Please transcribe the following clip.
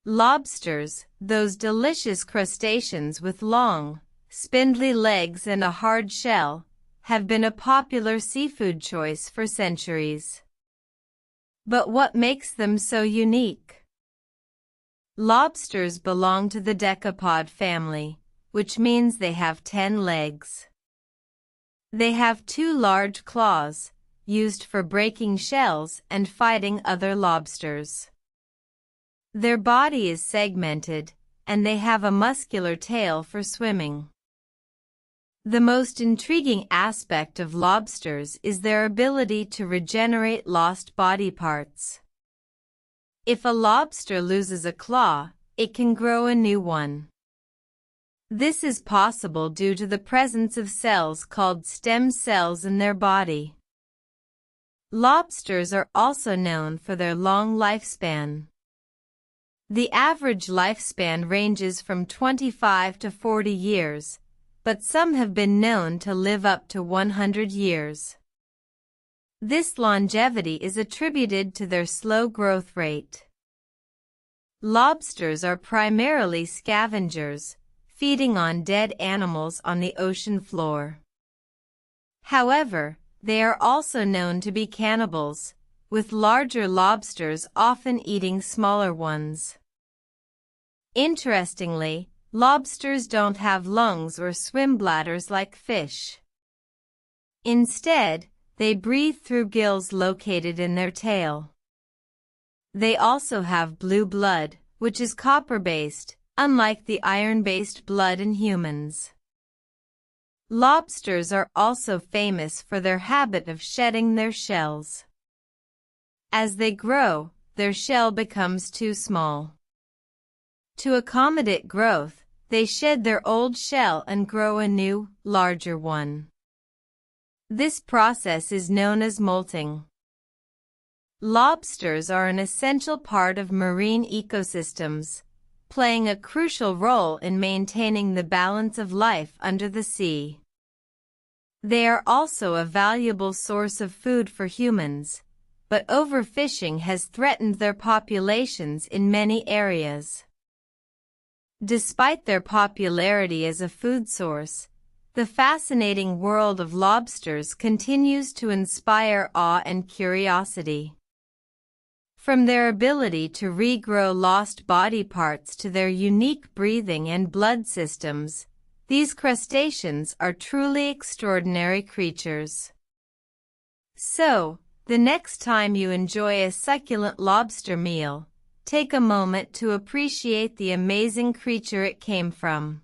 Lobsters, those delicious crustaceans with long, spindly legs and a hard shell, have been a popular seafood choice for centuries. But what makes them so unique? Lobsters belong to the decapod family, which means they have 10 legs. They have 2 large claws, used for breaking shells and fighting other lobsters. Their body is segmented, and they have a muscular tail for swimming. The most intriguing aspect of lobsters is their ability to regenerate lost body parts. If a lobster loses a claw, it can grow a new one. This is possible due to the presence of cells called stem cells in their body. Lobsters are also known for their long lifespan. The average lifespan ranges from 25 to 40 years, but some have been known to live up to 100 years. This longevity is attributed to their slow growth rate. Lobsters are primarily scavengers, feeding on dead animals on the ocean floor. However, they are also known to be cannibals, with larger lobsters often eating smaller ones. Interestingly, lobsters don't have lungs or swim bladders like fish. Instead, they breathe through gills located in their tail. They also have blue blood, which is copper-based, unlike the iron-based blood in humans. Lobsters are also famous for their habit of shedding their shells. As they grow, their shell becomes too small. To accommodate growth, they shed their old shell and grow a new, larger one. This process is known as molting. Lobsters are an essential part of marine ecosystems, playing a crucial role in maintaining the balance of life under the sea. They are also a valuable source of food for humans, but overfishing has threatened their populations in many areas. Despite their popularity as a food source, the fascinating world of lobsters continues to inspire awe and curiosity. From their ability to regrow lost body parts to their unique breathing and blood systems, these crustaceans are truly extraordinary creatures. So, the next time you enjoy a succulent lobster meal, take a moment to appreciate the amazing creature it came from.